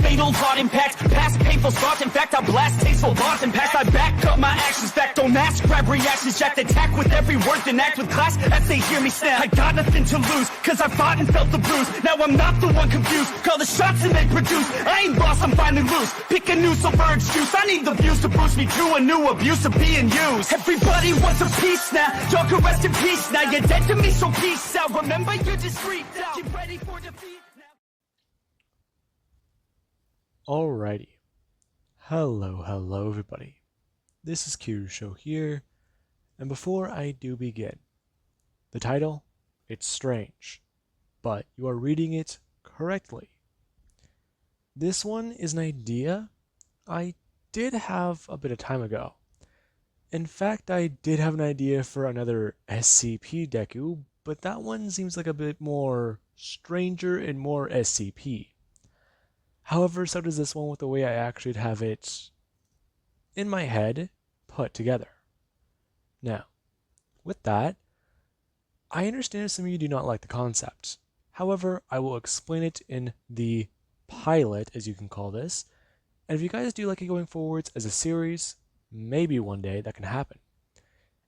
fatal thought impact, past painful thoughts. In fact, I blast tasteful thoughts and past. I back up my actions, fact don't ask, grab reactions, jacked attack with every word, then act with class as they hear me snap. I got nothing to lose, cause I fought and felt the bruise. Now I'm not the one confused, call the shots and they produce. I ain't lost, I'm finally loose, pick a new silver excuse. I need the views to boost me to a new abuse of being used. Everybody wants a piece now, y'all can rest in peace now. You're dead to me, so peace out. Remember, you're discreet now. Get ready for defeat now. Alrighty. Hello everybody. This is Kirusho here, and before I do begin, the title, it's strange, but you are reading it correctly. This one is an idea I did have a bit of time ago. In fact, I did have an idea for another SCP Deku, but that one seems like a bit more stranger and more SCP. However, so does this one with the way I actually have it in my head put together. Now, with that, I understand some of you do not like the concept. However, I will explain it in the pilot, as you can call this, and if you guys do like it going forwards as a series, maybe one day that can happen.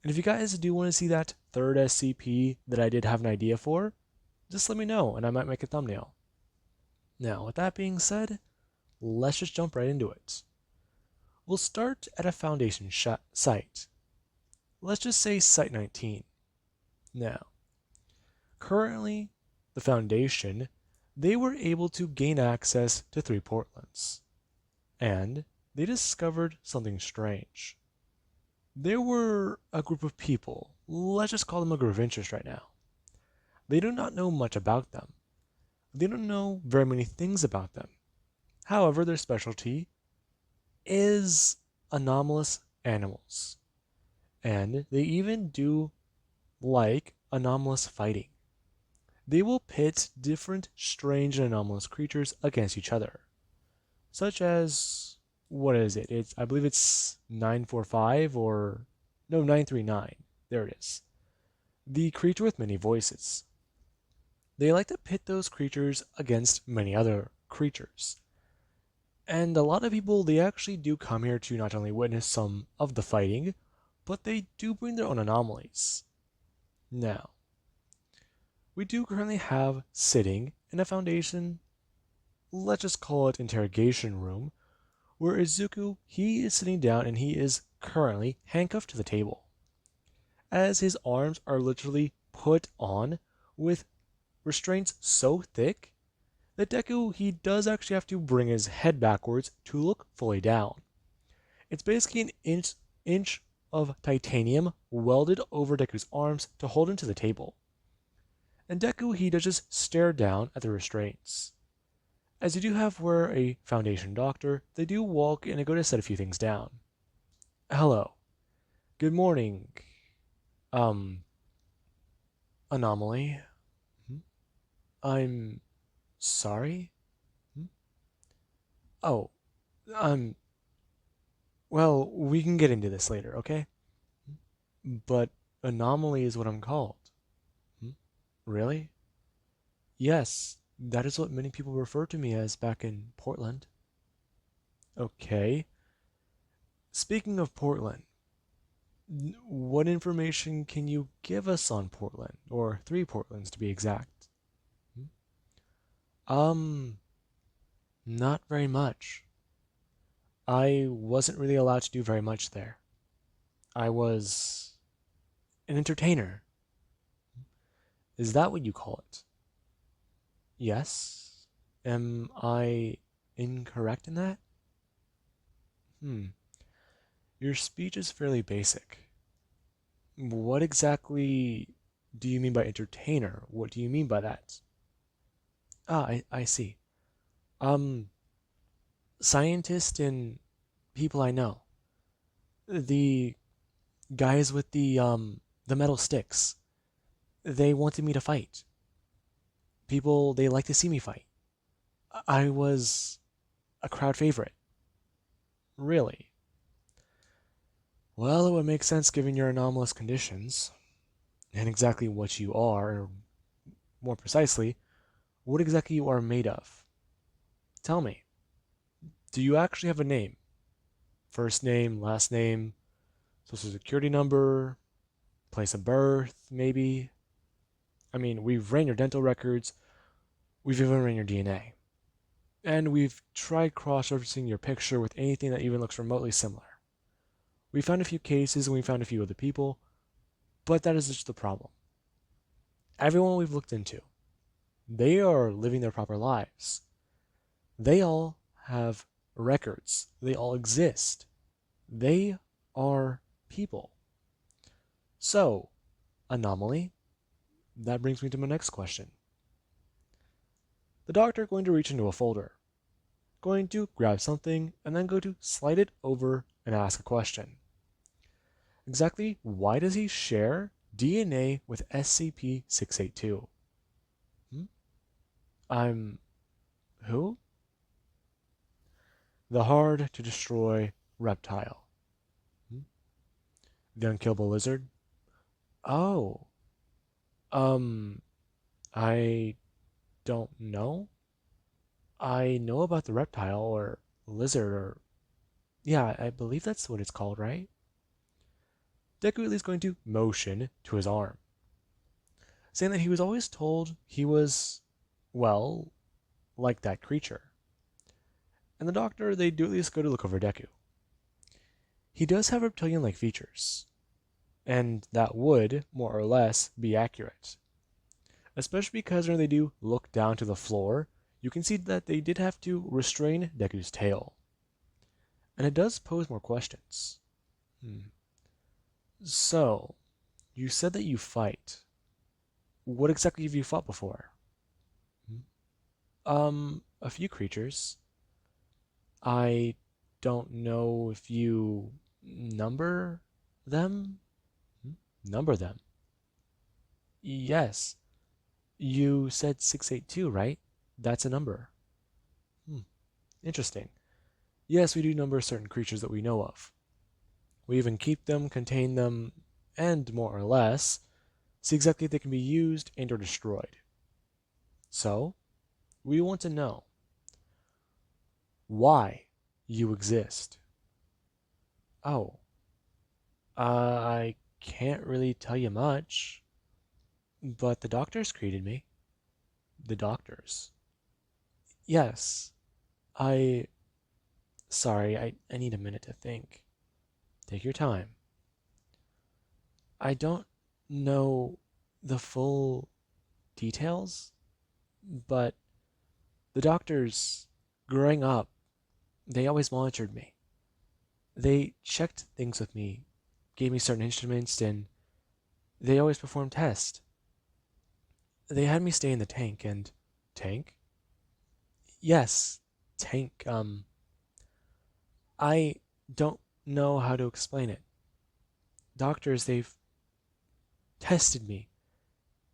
And if you guys do want to see that third SCP that I did have an idea for, just let me know and I might make a thumbnail. Now, with that being said, let's just jump right into it. We'll start at a Foundation site. Let's just say Site 19. Now, currently, the Foundation, they were able to gain access to 3 Portlands. And they discovered something strange. There were a group of people, let's just call them a group of interest right now. They do not know much about them. They don't know very many things about them. However, their specialty is anomalous animals. And they even do like anomalous fighting. They will pit different strange and anomalous creatures against each other. Such as, what is it? I believe it's 945 or, no, 939. There it is. The creature with many voices. They like to pit those creatures against many other creatures. And a lot of people, they actually do come here to not only witness some of the fighting, but they do bring their own anomalies. Now, we do currently have sitting in a Foundation, let's just call it interrogation room, where Izuku, he is sitting down and he is currently handcuffed to the table, as his arms are literally put on with restraints so thick that Deku, he does actually have to bring his head backwards to look fully down. It's basically an inch of titanium welded over Deku's arms to hold him to the table. And Deku, he does just stare down at the restraints. As you do have where a Foundation doctor, they do walk and go to set a few things down. Hello. Good morning. Anomaly. I'm sorry? Oh, well, we can get into this later, okay? But Anomaly is what I'm called. Really? Yes, that is what many people refer to me as back in Portland. Okay. Speaking of Portland, what information can you give us on Portland? Or 3 Portlands to be exact. Not very much. I wasn't really allowed to do very much there. I was an entertainer. Is that what you call it? Yes? Am I incorrect in that? Your speech is fairly basic. What exactly do you mean by entertainer? What do you mean by that? Ah, I see. Scientists and people I know. The guys with the metal sticks. They wanted me to fight. People, they like to see me fight. I was a crowd favorite. Really? Well, it would make sense given your anomalous conditions, and exactly what you are, or more precisely, what exactly you are made of. Tell me. Do you actually have a name? First name, last name, social security number, place of birth, maybe? I mean, we've ran your dental records, we've even ran your DNA. And we've tried cross-referencing your picture with anything that even looks remotely similar. We found a few cases and we found a few other people, but that is just the problem. Everyone we've looked into, they are living their proper lives. They all have records. They all exist. They are people. So, anomaly, that brings me to my next question. The doctor going to reach into a folder, going to grab something, and then go to slide it over and ask a question. Exactly why does he share DNA with SCP-682? I'm... who? The hard to destroy reptile. The unkillable lizard? Oh. Um, I don't know. I know about the reptile or lizard or... yeah, I believe that's what it's called, right? Deku is going to motion to his arm, saying that he was always told he was, well, like that creature. And the doctor, they do at least go to look over Deku. He does have reptilian-like features, and that would, more or less, be accurate. Especially because when they do look down to the floor, you can see that they did have to restrain Deku's tail. And it does pose more questions. So, you said that you fight. What exactly have you fought before? A few creatures. I don't know if you number them? Number them? Yes. You said 682, right? That's a number. Interesting. Yes, we do number certain creatures that we know of. We even keep them, contain them, and more or less, see exactly if they can be used and or destroyed. So, we want to know why you exist. Oh, I can't really tell you much, but the doctors created me. The doctors. Yes, I... sorry, I need a minute to think. Take your time. I don't know the full details, but the doctors, growing up, they always monitored me. They checked things with me, gave me certain instruments, and they always performed tests. They had me stay in the tank, and... tank? Yes, tank, I don't know how to explain it. Doctors, they've tested me.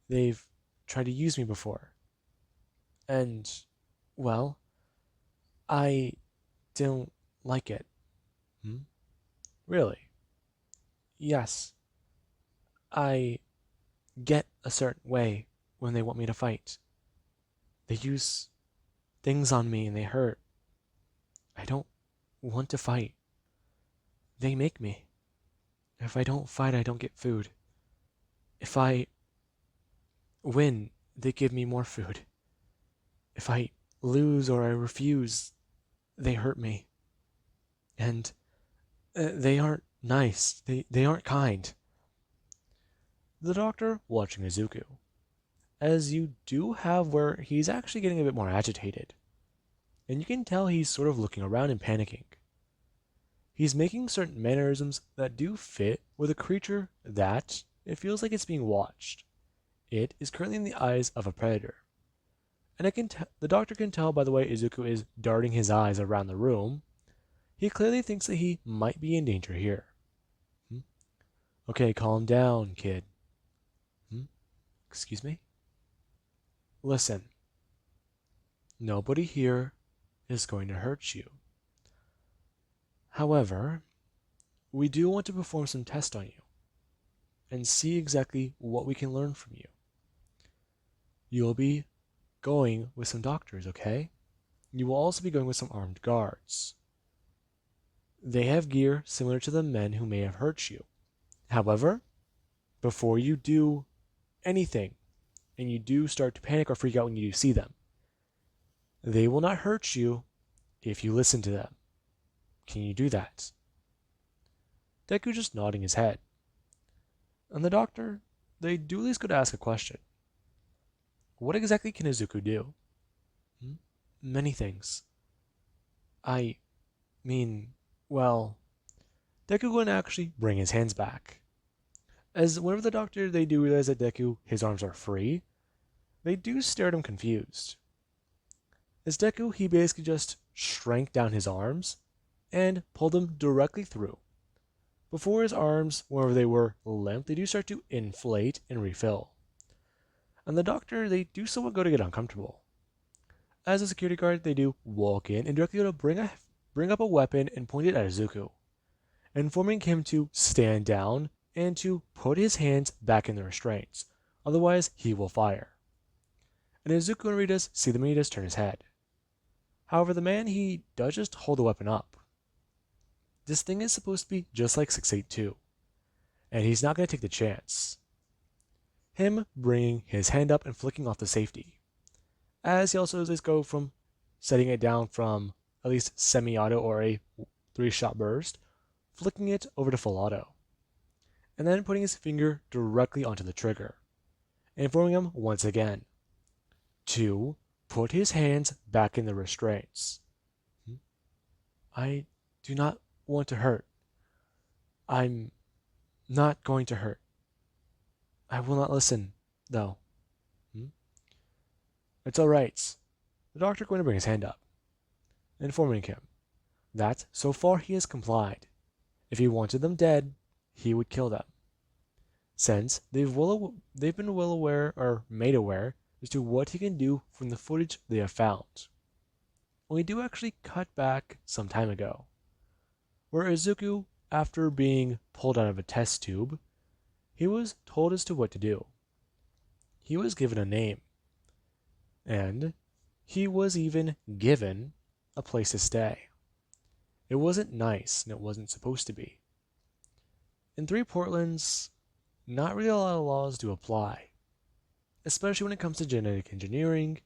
They've tried to use me before. And, well, I don't like it. Really? Yes. I get a certain way when they want me to fight. They use things on me and they hurt. I don't want to fight. They make me. If I don't fight, I don't get food. If I win, they give me more food. If I lose or I refuse, they hurt me. And they aren't nice. They aren't kind. The doctor watching Izuku, as you do have where he's actually getting a bit more agitated. And you can tell he's sort of looking around and panicking. He's making certain mannerisms that do fit with a creature that, it feels like it's being watched. It is currently in the eyes of a predator. And the doctor can tell by the way Izuku is darting his eyes around the room, he clearly thinks that he might be in danger here. Okay, calm down, kid. Excuse me? Listen. Nobody here is going to hurt you. However, we do want to perform some tests on you and see exactly what we can learn from you. You'll be going with some doctors, okay? you will also be going with some armed guards. They have gear similar to the men who may have hurt you. However, before you do anything, and you do start to panic or freak out when you do see them, they will not hurt you if you listen to them. Can you do that? Deku just nodding his head. And the doctor, they duly is going to ask a question. What exactly can Izuku do? Many things. I mean, well, Deku going to actually bring his hands back. As whenever the doctor, they do realize that Deku, his arms are free, they do stare at him confused. As Deku, he basically just shrank down his arms and pulled them directly through. Before his arms, wherever they were limp, they do start to inflate and refill. And the doctor, they do somewhat go to get uncomfortable. As a security guard, they do walk in and directly go to bring up a weapon and point it at Izuku, informing him to stand down and to put his hands back in the restraints, otherwise he will fire. And Izuku and Ritas see the Ritas turn his head. However, the man, he does just hold the weapon up. This thing is supposed to be just like 682, and he's not going to take the chance. Him bringing his hand up and flicking off the safety, as he also does go from setting it down from at least semi-auto or a 3-shot burst, flicking it over to full auto, and then putting his finger directly onto the trigger, informing him once again to put his hands back in the restraints. I do not want to hurt. I'm not going to hurt. I will not listen, though. It's all right. The doctor going to bring his hand up, informing him that so far he has complied. If he wanted them dead, he would kill them. Since they've been well aware or made aware as to what he can do from the footage they have found. We do actually cut back some time ago, where Izuku, after being pulled out of a test tube, he was told as to what to do. He was given a name, and he was even given a place to stay. It wasn't nice, and it wasn't supposed to be. In 3 Portlands, not really a lot of laws do apply, especially when it comes to genetic engineering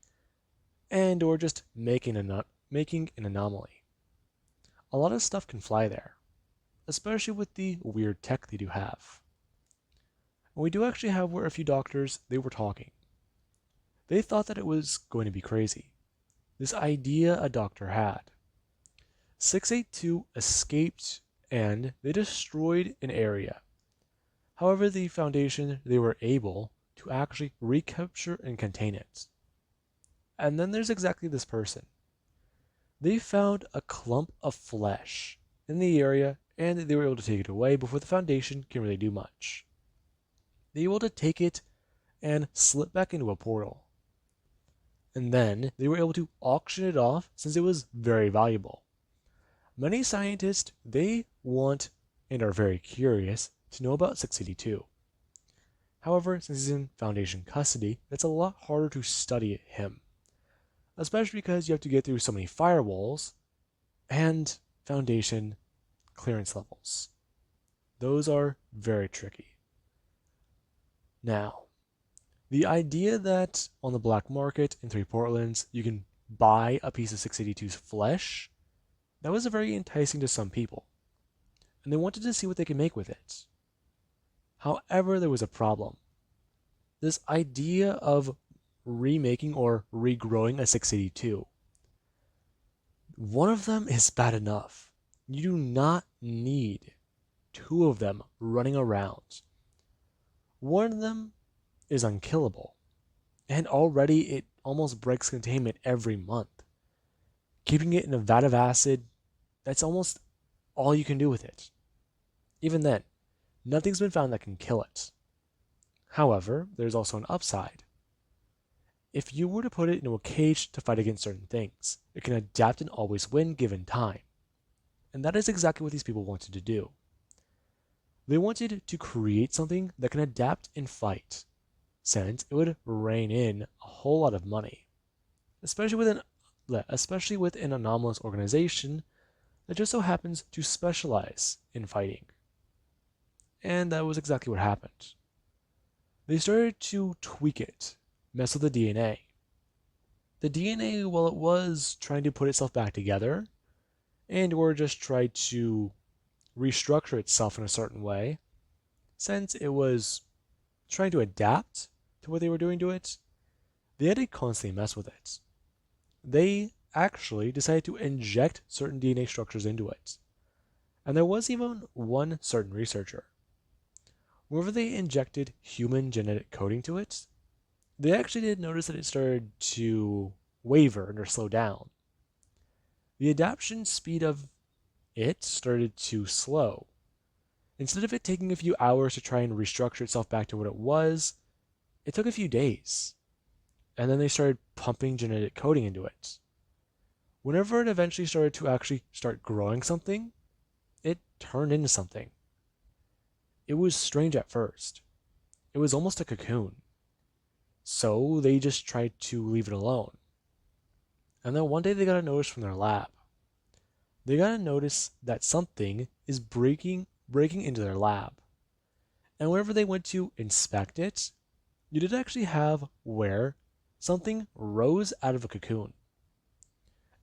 and or just making an anomaly. A lot of stuff can fly there, especially with the weird tech they do have. And we do actually have where a few doctors, they were talking. They thought that it was going to be crazy. This idea a doctor had. 682 escaped and they destroyed an area. However, the Foundation, they were able to actually recapture and contain it. And then there's exactly this person. They found a clump of flesh in the area and they were able to take it away before the Foundation can really do much. They were able to take it and slip back into a portal. And then they were able to auction it off since it was very valuable. Many scientists, they want and are very curious to know about 682. However, since he's in Foundation custody, it's a lot harder to study him, especially because you have to get through so many firewalls and Foundation clearance levels. Those are very tricky. Now, the idea that on the black market in 3 Portlands you can buy a piece of 682's flesh, that was very enticing to some people, and they wanted to see what they could make with it. However, there was a problem. This idea of remaking or regrowing a 682, one of them is bad enough. You do not need 2 of them running around. One of them is unkillable, and already it almost breaks containment every month. Keeping it in a vat of acid, that's almost all you can do with it. Even then, nothing's been found that can kill it. However, there's also an upside. If you were to put it into a cage to fight against certain things, it can adapt and always win given time. And that is exactly what these people wanted to do. They wanted to create something that can adapt and fight, since it would rein in a whole lot of money, especially with especially with an anomalous organization that just so happens to specialize in fighting. And that was exactly what happened. They started to tweak it, mess with the DNA. The DNA, well, it was trying to put itself back together, and or just try to restructure itself in a certain way, since it was trying to adapt to what they were doing to it, they had to constantly mess with it. They actually decided to inject certain DNA structures into it. And there was even one certain researcher. Whenever they injected human genetic coding to it, they actually did notice that it started to waver or slow down. The adaptation speed of it started to slow. Instead of it taking a few hours to try and restructure itself back to what it was, it took a few days. And then they started pumping genetic coding into it. Whenever it eventually started to actually start growing something, it turned into something. It was strange at first. It was almost a cocoon. So they just tried to leave it alone. And then one day they got a notice from their lab. They got a notice that something is breaking into their lab. And whenever they went to inspect it, you did actually have where something rose out of a cocoon.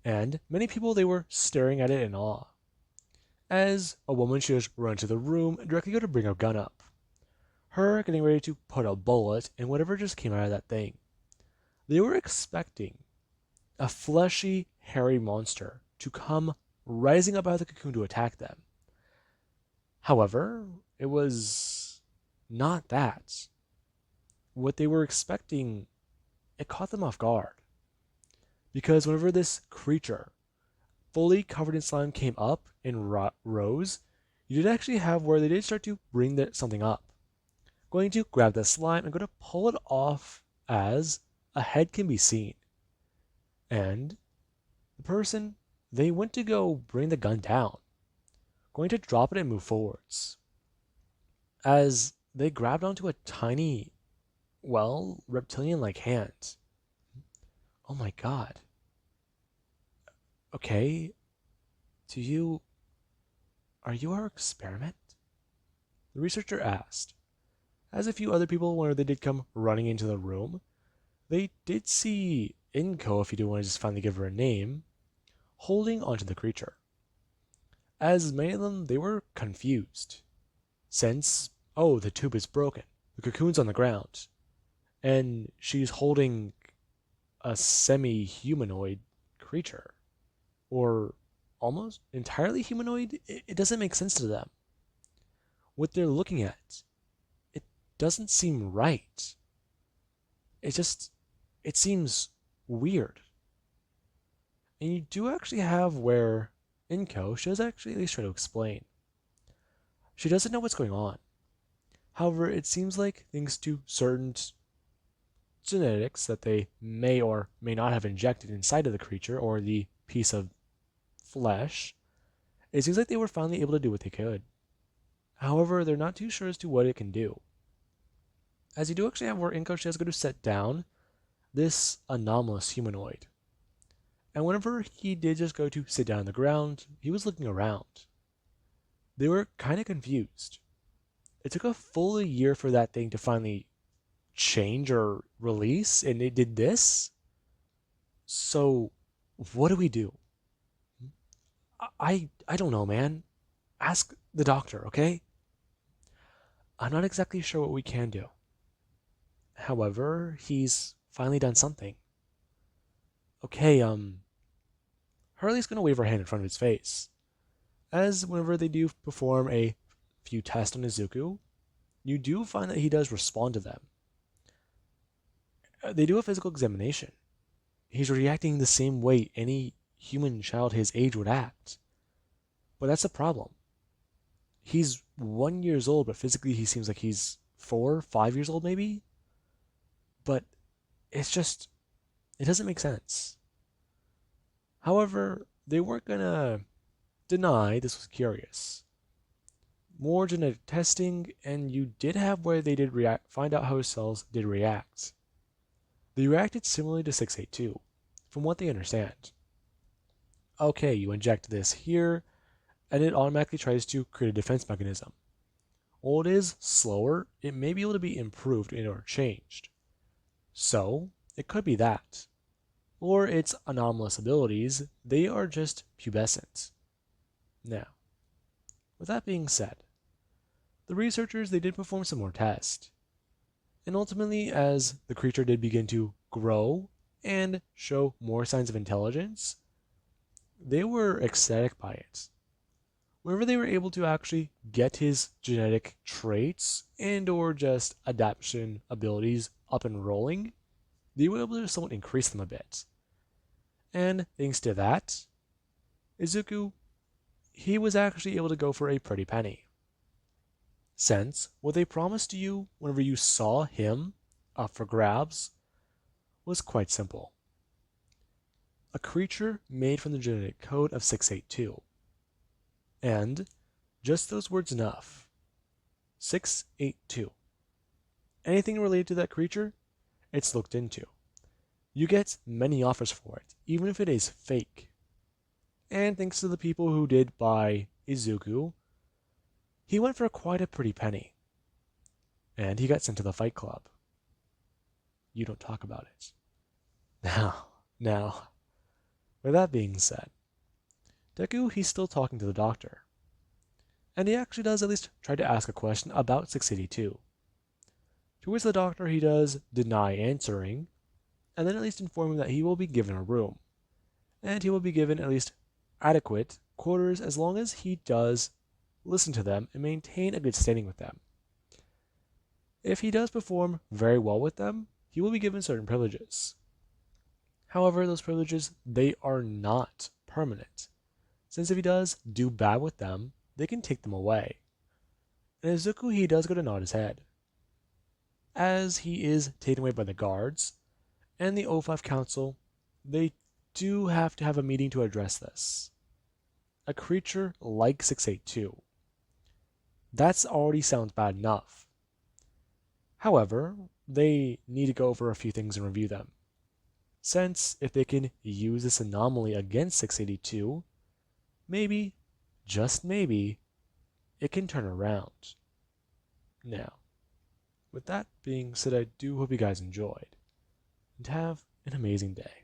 And many people, they were staring at it in awe. As a woman, she just run to the room and directly go to bring a gun up. Her getting ready to put a bullet in whatever just came out of that thing. They were expecting a fleshy, hairy monster to come rising up out of the cocoon to attack them. However, it was not that. What they were expecting, it caught them off guard. Because whenever this creature, fully covered in slime, came up and rose, you did actually have where they did start to bring something up. Going to grab the slime and go to pull it off as a head can be seen. And the person, they went to go bring the gun down, going to drop it and move forwards. As they grabbed onto a tiny, well, reptilian-like hand. Oh my god. Okay, are you our experiment? The researcher asked. As a few other people, when they did come running into the room, they did see Inko, if you do want to just finally give her a name, holding onto the creature. As many of them, they were confused. Since, oh, the tube is broken, the cocoon's on the ground, and she's holding a semi-humanoid creature. Or almost entirely humanoid? It doesn't make sense to them. What they're looking at, it doesn't seem right. It seems weird. And you do actually have where Inko, she does actually at least try to explain. She doesn't know what's going on. However, it seems like thanks to certain genetics that they may or may not have injected inside of the creature or the piece of flesh, it seems like they were finally able to do what they could. However, they're not too sure as to what it can do. As you do actually have where Inko, she has to go to set down this anomalous humanoid. And whenever he did just go to sit down on the ground, he was looking around. They were kind of confused. It took a full year for that thing to finally change or release, and it did this? So, what do we do? I don't know, man. Ask the doctor, okay? I'm not exactly sure what we can do. However, he's finally done something. Okay, Hurley's gonna wave her hand in front of his face. As whenever they do perform a few tests on Izuku, you do find that he does respond to them. They do a physical examination. He's reacting the same way any human child his age would act. But that's the problem. He's 1 year old, but physically he seems like he's 4, 5 years old maybe? But it doesn't make sense. However, they weren't gonna deny this was curious. More genetic testing, and you did have where they did find out how his cells did react. They reacted similarly to 682, from what they understand. okay, you inject this here, and it automatically tries to create a defense mechanism. While it is slower, it may be able to be improved or changed. So, it could be that. Or its anomalous abilities, they are just pubescent. Now, with that being said, the researchers they did perform some more tests. And ultimately, as the creature did begin to grow and show more signs of intelligence, they were ecstatic by it. Whenever they were able to actually get his genetic traits and or just adaptation abilities up and rolling, they were able to somewhat increase them a bit. And thanks to that, Izuku, he was actually able to go for a pretty penny. Since what they promised to you whenever you saw him up for grabs was quite simple. A creature made from the genetic code of 682. And just those words enough. 682. Anything related to that creature, it's looked into. You get many offers for it, even if it is fake. And thanks to the people who did buy Izuku, he went for quite a pretty penny. And he got sent to the Fight Club. You don't talk about it. Now, with that being said, Deku, he's still talking to the doctor. And he actually does at least try to ask a question about 682. To which the doctor he does deny answering, and then at least inform him that he will be given a room. And he will be given at least adequate quarters as long as he does listen to them and maintain a good standing with them. If he does perform very well with them, he will be given certain privileges. However, those privileges, they are not permanent, since if he does do bad with them, they can take them away. And Izuku, he does go to nod his head, as he is taken away by the guards, and the O5 Council, they do have to have a meeting to address this. A creature like 682. That's already sounds bad enough. However, they need to go over a few things and review them. Since if they can use this anomaly against 682, maybe, just maybe, it can turn around. Now, with that being said, I do hope you guys enjoyed, and have an amazing day.